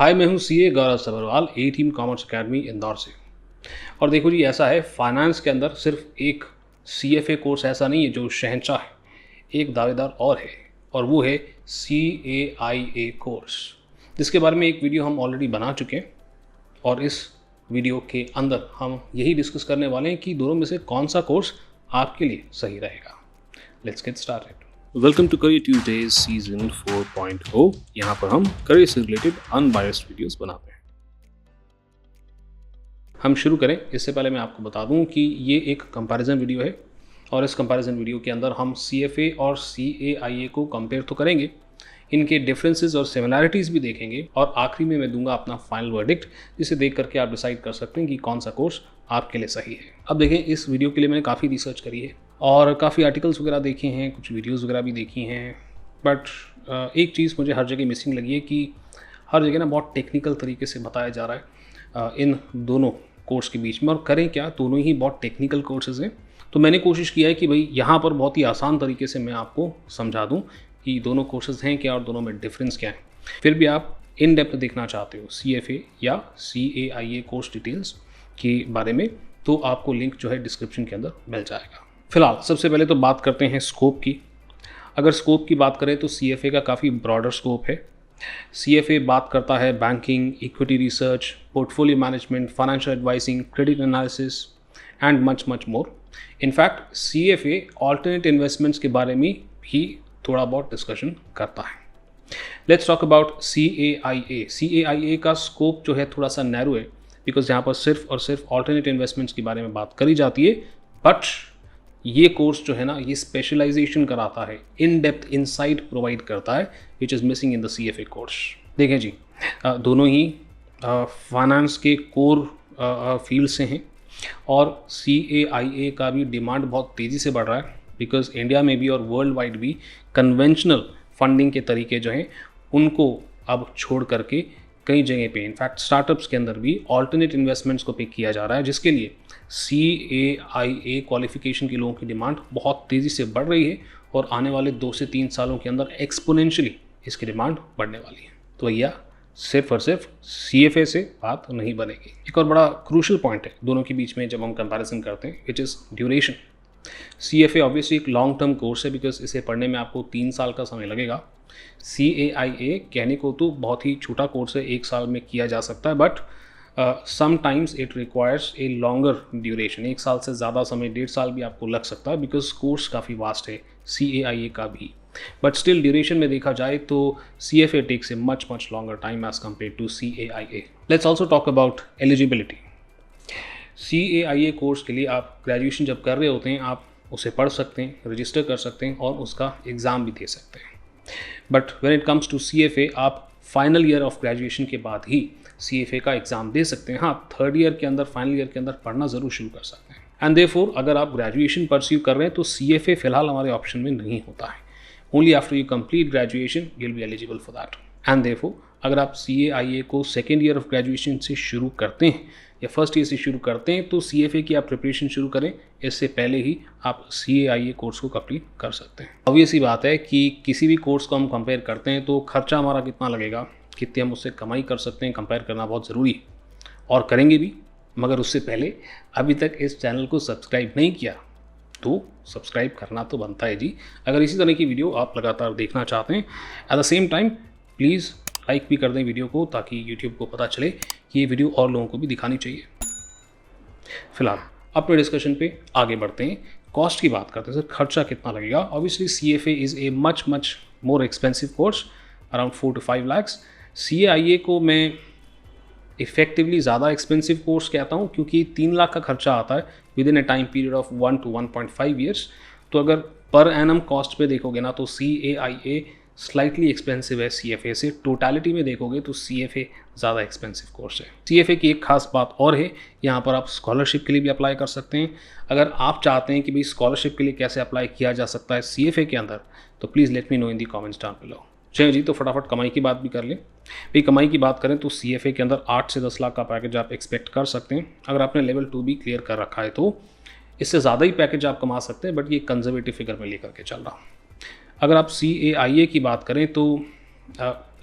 हाय, मैं हूँ सीए गौरव सभरवाल, ए team commerce academy Indore से। और देखो जी, ऐसा है फाइनेंस के अंदर सिर्फ एक सीएफए कोर्स ऐसा नहीं है जो शहंशाह है, एक दावेदार और है, और वो है सीएआईए कोर्स, जिसके बारे में एक वीडियो हम ऑलरेडी बना चुके हैं। और इस वीडियो के अंदर हम यही डिस्कस करने वाले हैं कि दोनों में से कौन सा कोर्स आपके लिए सही रहेगा। Let's get started. Welcome to career Tuesdays season 4.0। यहाँ पर हम करियर से रिलेटेड अनबायस्ड वीडियोस बनाते हैं। हम शुरू करें इससे पहले मैं आपको बता दूं कि ये एक कंपैरिजन वीडियो है, और इस कंपैरिजन वीडियो के अंदर हम सीएफए और सीएआईए को कंपेयर तो करेंगे, इनके डिफरेंसेस और सिमिलैरिटीज़ भी देखेंगे, और आखिरी में मैं दूंगा अपना फाइनल वर्डिक्ट, जिसे देख करके आप डिसाइड कर सकते हैं कि कौन सा कोर्स आपके लिए सही है। अब देखें, इस वीडियो के लिए मैंने काफ़ी रिसर्च करी है और काफ़ी आर्टिकल्स वगैरह देखे हैं, कुछ वीडियोज़ वगैरह भी देखी हैं, बट एक चीज़ मुझे हर जगह मिसिंग लगी है कि हर जगह ना बहुत टेक्निकल तरीके से बताया जा रहा है इन दोनों कोर्स के बीच में। और करें क्या, दोनों ही बहुत टेक्निकल कोर्सेज़ हैं। तो मैंने कोशिश किया है कि भाई यहाँ पर बहुत ही आसान तरीके से मैं आपको समझा दूँ कि दोनों कोर्सेज़ हैं क्या और दोनों में डिफरेंस क्या है। फिर भी आप इन डेप्थ देखना चाहते हो सीएफए या सीएआईए कोर्स डिटेल्स के बारे में, तो आपको लिंक जो है डिस्क्रिप्शन के अंदर मिल जाएगा। फिलहाल सबसे पहले तो बात करते हैं स्कोप की। अगर स्कोप की बात करें तो सीएफए का काफ़ी ब्रॉडर स्कोप है। सीएफए बात करता है banking, equity research, portfolio management, financial advising, credit analysis and much much more. In fact CFA alternate investments के बारे में भी थोड़ा बहुत डिस्कशन करता है। Let's talk about CAIA. CAIA का स्कोप जो है थोड़ा सा नैरो है, बिकॉज यहाँ पर सिर्फ और सिर्फ ऑल्टरनेट इन्वेस्टमेंट्स के बारे में बात करी जाती है। बट ये कोर्स जो है ना, ये स्पेशलाइजेशन कराता है, इन डेप्थ इनसाइट प्रोवाइड करता है, which is missing in the CFA course. देखें जी, दोनों ही फाइनेंस के कोर फील्ड से हैं, और सीएआईए का भी डिमांड बहुत तेज़ी से बढ़ रहा है, बिकॉज इंडिया में भी और वर्ल्ड वाइड भी कन्वेंशनल फंडिंग के तरीके जो हैं उनको अब छोड़ करके कई जगह पे, इनफैक्ट स्टार्टअप्स के अंदर भी ऑल्टरनेट इन्वेस्टमेंट्स को पिक किया जा रहा है, जिसके लिए सीएआईए क्वालिफिकेशन के लोगों की डिमांड बहुत तेज़ी से बढ़ रही है, और आने वाले 2 से 3 सालों के अंदर एक्सपोनेंशियली इसकी डिमांड बढ़ने वाली है। तो भैया सिर्फ और सिर्फ सीएफए से बात नहीं बनेगी। एक और बड़ा क्रूशल पॉइंट है दोनों के बीच में जब हम कंपैरिजन करते हैं, which is duration. CFA obviously एक लॉन्ग टर्म कोर्स है, बिकॉज इसे पढ़ने में आपको 3 साल का समय लगेगा। सीएआईए कहने को तो बहुत ही छोटा कोर्स है, 1 साल में किया जा सकता है, but sometimes it requires a longer duration. 1 साल से ज़्यादा समय, 1.5 साल भी आपको लग सकता है, बिकॉज कोर्स काफ़ी वास्ट है सीएआईए का भी। बट स्टिल ड्यूरेशन में देखा जाए तो CFA takes a much much longer time as compare to CAIA. Let's also talk about eligibility. CAIA course के लिए आप ग्रेजुएशन जब कर रहे होते हैं, आप उसे पढ़ सकते हैं, रजिस्टर कर सकते हैं, और उसका एग्ज़ाम भी दे सकते हैं। But when it comes to CFA, आप फाइनल ईयर ऑफ ग्रेजुएशन के बाद ही सीएफए का एग्ज़ाम दे सकते हैं। हाँ, 3rd ईयर के अंदर, फाइनल ईयर के अंदर पढ़ना ज़रूर शुरू कर सकते हैं। एंड देयरफॉर अगर आप ग्रेजुएशन परस्यू कर रहे हैं तो सीएफए फिलहाल हमारे ऑप्शन में नहीं होता है। Only after you complete graduation you will be eligible for that. And therefore अगर आप सीएआईए को 2nd ईयर ऑफ ग्रेजुएशन से शुरू करते हैं या 1st ईयर से शुरू करते हैं, तो सीएफए की आप प्रिपरेशन शुरू करें, इससे पहले ही आप सीएआईए कोर्स को कंप्लीट कर सकते हैं। ऑब्वियस ही बात है कि किसी भी कोर्स को हम कंपेयर करते हैं तो खर्चा हमारा कितना लगेगा, कितनी हम उससे कमाई कर सकते हैं, कंपेयर करना बहुत ज़रूरी है, और करेंगे भी। मगर उससे पहले अभी तक इस चैनल को सब्सक्राइब नहीं किया तो सब्सक्राइब करना तो बनता है जी, अगर इसी तरह की वीडियो आप लगातार देखना चाहते हैं। At the same time please like भी कर दें वीडियो को, ताकि यूट्यूब को पता चले कि ये वीडियो और लोगों को भी दिखानी चाहिए। फिलहाल अपने डिस्कशन पे आगे बढ़ते हैं। कॉस्ट की बात करते हैं, सर खर्चा कितना लगेगा। Obviously CFA is a much much more expensive course, around 4 to 5 lakhs। सीएआईए को मैं इफेक्टिवली ज़्यादा एक्सपेंसिव कोर्स कहता हूँ, क्योंकि 3 लाख का खर्चा आता है with in A time period of 1 to 1.5 years. तो अगर पर एनम कॉस्ट पे देखोगे ना, तो सीएआईए स्लाइटली एक्सपेंसिव है सीएफए से। टोटलिटी में देखोगे तो सीएफए ज़्यादा एक्सपेंसिव कोर्स है। सीएफए की एक खास बात और है, यहाँ पर आप स्कॉलरशिप के लिए भी अप्लाई कर सकते हैं। अगर आप चाहते हैं कि भाई स्कॉलरशिप के लिए कैसे अप्लाई किया जा सकता है सीएफए के अंदर, तो please let me know in the comments down below. चलिए जी, तो फटाफट कमाई की बात भी कर लें। भाई कमाई की बात करें तो सीएफए के अंदर 8 से 10 लाख का पैकेज आप एक्सपेक्ट कर सकते हैं। अगर आपने लेवल 2 भी क्लियर कर रखा है तो इससे ज़्यादा ही पैकेज आप कमा सकते हैं, बट ये कंजर्वेटिव फिगर में लेकर के चल रहा हूँ। अगर आप सीएआईए की बात करें तो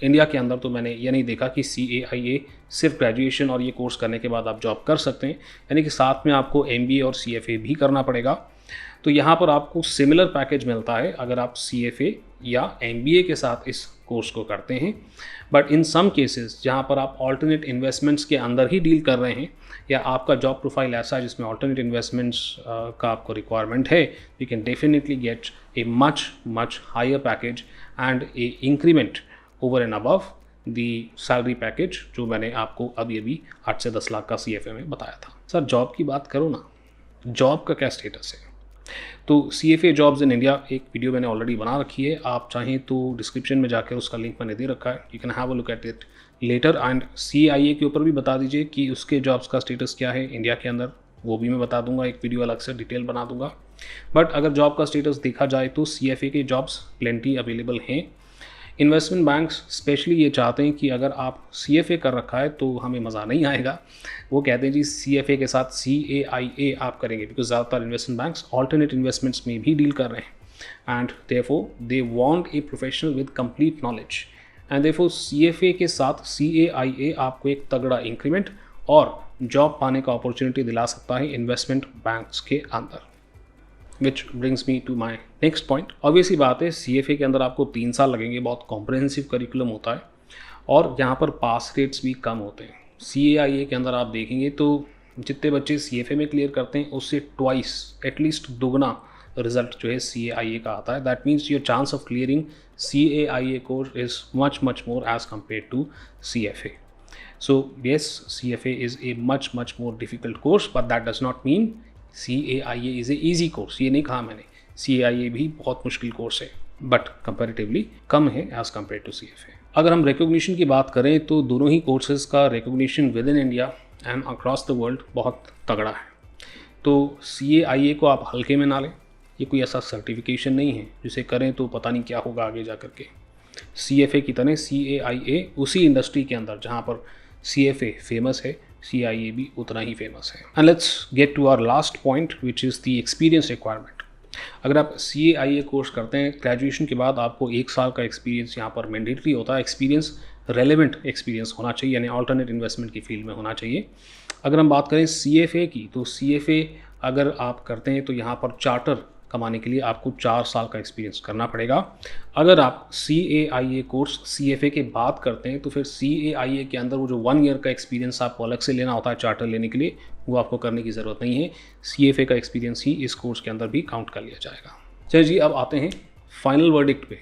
इंडिया के अंदर तो मैंने ये नहीं देखा कि CAIA सिर्फ ग्रेजुएशन और ये कोर्स करने के बाद आप जॉब कर सकते हैं, यानी कि साथ में आपको MBA और CFA भी करना पड़ेगा। तो यहाँ पर आपको सिमिलर पैकेज मिलता है अगर आप CFA या MBA के साथ इस कोर्स को करते हैं। बट इन सम केसेस जहाँ पर आप ऑल्टरनेट इन्वेस्टमेंट्स के अंदर ही डील कर रहे हैं या आपका जॉब प्रोफाइल ऐसा है जिसमें ऑल्टरनेट इन्वेस्टमेंट्स का आपको रिक्वायरमेंट है, you can definitely get a much higher package and a increment over and above the salary package जो मैंने आपको अभी 8 से 10 लाख का CFA में बताया था। सर जॉब की बात करो ना, जॉब का क्या स्टेटस है? तो CFA जॉब्स इन इंडिया एक वीडियो मैंने ऑलरेडी बना रखी है, आप चाहें तो डिस्क्रिप्शन में जाकर उसका लिंक मैंने दे रखा है, you can have a look at it later. And CAIA के ऊपर भी बता दीजिए कि उसके जॉब्स का स्टेटस क्या है इंडिया के अंदर, वो भी मैं बता दूंगा, एक वीडियो अलग से डिटेल बना दूंगा। बट अगर जॉब का स्टेटस देखा जाए तो CFA के जॉब्स प्लेंटी अवेलेबल हैं। इन्वेस्टमेंट बैंक्स स्पेशली ये चाहते हैं कि अगर आप CFA कर रखा है तो हमें मज़ा नहीं आएगा, वो कहते हैं जी CFA के साथ CAIA आप करेंगे, बिकॉज ज़्यादातर इन्वेस्टमेंट बैंक्स ऑल्टरनेट इन्वेस्टमेंट्स में भी डील कर रहे हैं and therefore they want a professional with complete knowledge and therefore CFA के साथ CAIA आपको एक तगड़ा इंक्रीमेंट और जॉब पाने का अपॉर्चुनिटी दिला सकता है इन्वेस्टमेंट बैंक्स के अंदर। Which brings me to my next point. Obviously बात है CFA के अंदर आपको 3 साल लगेंगे, बहुत कॉम्प्रहेंसिव करिकुलम होता है और यहाँ पर पास रेट्स भी कम होते हैं। CAIA के अंदर आप देखेंगे तो जितने बच्चे CFA में क्लियर करते हैं उससे ट्वाइस एटलीस्ट दुगना रिजल्ट जो है CAIA का आता है। That means your chance of clearing CAIA course is much more as compare to CFA. So yes, CFA is a much more difficult course, but that does not mean CAIA is a easy course। ये नहीं कहा मैंने, CAIA भी बहुत मुश्किल course है but comparatively कम है as compare to CFA। अगर हम रिकॉग्निशन की बात करें तो दोनों ही कोर्सेज का recognition with in India and across the world बहुत तगड़ा है। तो CAIA को आप हल्के में ना लें, ये कोई ऐसा सर्टिफिकेशन नहीं है जिसे करें तो पता नहीं क्या होगा आगे जा कर के। CFA की तरह CAIA उसी इंडस्ट्री के अंदर जहाँ पर CFA फेमस है, CAIA भी उतना ही फेमस है। And let's get to our last point which is the experience requirement. अगर आप CAIA कोर्स करते हैं ग्रेजुएशन के बाद आपको 1 साल का एक्सपीरियंस यहाँ पर मैंडेटरी होता है। एक्सपीरियंस रेलेवेंट एक्सपीरियंस होना चाहिए, यानी ऑल्टरनेट इन्वेस्टमेंट की फील्ड में होना चाहिए। अगर हम बात करें CFA की तो CFA अगर आप करते हैं तो यहाँ पर चार्टर कमाने के लिए आपको 4 साल का एक्सपीरियंस करना पड़ेगा। अगर आप CAIA कोर्स CFA के बाद करते हैं तो फिर CAIA के अंदर वो जो 1 ईयर का एक्सपीरियंस आपको अलग से लेना होता है चार्टर लेने के लिए, वो आपको करने की ज़रूरत नहीं है। CFA का एक्सपीरियंस ही इस कोर्स के अंदर भी काउंट कर लिया जाएगा। चलिए जी, अब आते हैं फाइनल वर्डिक्ट पे।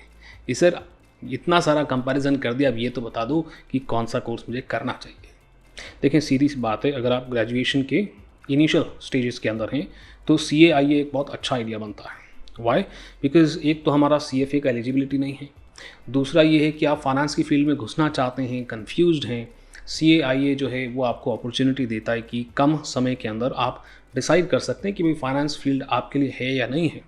ये सर इतना सारा कंपैरिजन कर दिया, अब ये तो बता दो कि कौन सा कोर्स मुझे करना चाहिए। देखें सीधी सी बात है, अगर आप ग्रेजुएशन के इनिशियल स्टेजेस के अंदर हैं तो CAIA एक बहुत अच्छा आइडिया बनता है। वाई? बिकॉज एक तो हमारा CFA का एलिजिबिलिटी नहीं है, दूसरा ये है कि आप फाइनेंस की फील्ड में घुसना चाहते हैं, कन्फ्यूज्ड हैं। CAIA जो है वो आपको अपॉर्चुनिटी देता है कि कम समय के अंदर आप डिसाइड कर सकते हैं कि भाई फाइनेंस फील्ड आपके लिए है या नहीं है।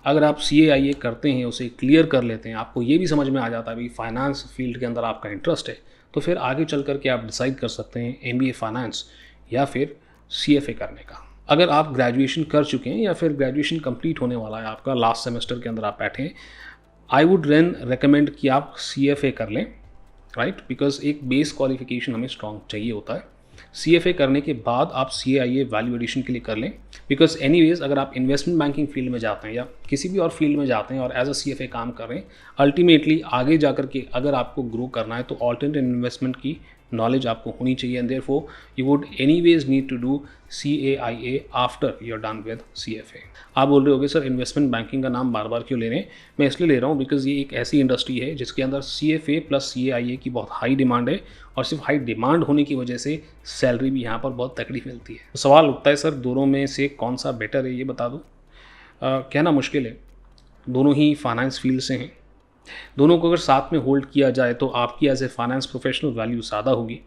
अगर आप CAIA करते हैं, उसे क्लियर कर लेते हैं, आपको ये भी समझ में आ जाता है भाई फाइनेंस फील्ड के अंदर आपका इंटरेस्ट है, तो फिर आगे चल करके आप डिसाइड कर सकते हैं MBA फाइनेंस या फिर CFA करने का। अगर आप ग्रेजुएशन कर चुके हैं या फिर ग्रेजुएशन कंप्लीट होने वाला है आपका, लास्ट सेमेस्टर के अंदर आप बैठे हैं, आई वुड रेकमेंड कि आप CFA कर लें, राइट? बिकॉज एक बेस क्वालिफिकेशन हमें स्ट्रॉन्ग चाहिए होता है। CFA करने के बाद आप CAIA वैल्यू एडिशन के लिए कर लें, बिकॉज एनीवेज अगर आप इन्वेस्टमेंट बैंकिंग फील्ड में जाते हैं या किसी भी और फील्ड में जाते हैं और एज अ CFA काम कर रहे हैं, अल्टीमेटली आगे जा कर के अगर आपको ग्रो करना है तो ऑल्टरनेट इन्वेस्टमेंट की नॉलेज आपको होनी चाहिए and therefore you would anyways need to do CAIA after you are done with CFA। आप बोल रहे होगे सर इन्वेस्टमेंट बैंकिंग का नाम बार बार क्यों ले रहे हैं? मैं इसलिए ले रहा हूँ बिकॉज ये एक ऐसी इंडस्ट्री है जिसके अंदर CFA प्लस CAIA की बहुत हाई डिमांड है और सिर्फ हाई डिमांड होने की वजह से सैलरी भी यहाँ पर बहुत तगड़ी मिलती है। तो सवाल उठता है सर दोनों में से कौन सा बेटर है, ये बता दो। कहना मुश्किल है, दोनों ही फाइनेंस फील्ड से हैं। दोनों को अगर साथ में होल्ड किया जाए तो आपकी as a finance professional value ज़्यादा होगी।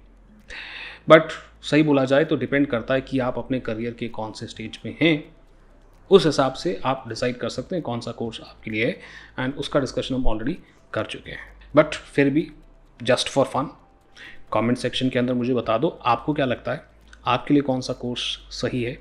बट सही बोला जाए तो डिपेंड करता है कि आप अपने करियर के कौन से स्टेज पे हैं, उस हिसाब से आप डिसाइड कर सकते हैं कौन सा कोर्स आपके लिए है एंड उसका डिस्कशन हम ऑलरेडी कर चुके हैं। बट फिर भी just for fun comment section के अंदर मुझे बता दो आपको क्या लगता है, आपके लिए कौन सा कोर्स सही है।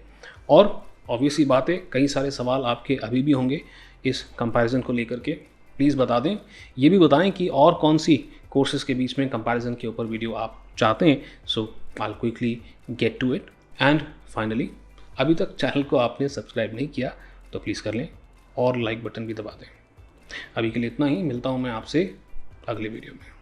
और ऑब्वियसली बात है, कई सारे सवाल आपके अभी भी होंगे इस कंपैरिजन को लेकर के, प्लीज़ बता दें। ये भी बताएं कि और कौन सी कोर्सेज़ के बीच में कंपैरिजन के ऊपर वीडियो आप चाहते हैं। So I quickly get to it. And finally, अभी तक चैनल को आपने सब्सक्राइब नहीं किया तो प्लीज़ कर लें और लाइक बटन भी दबा दें। अभी के लिए इतना ही, मिलता हूँ मैं आपसे अगले वीडियो में।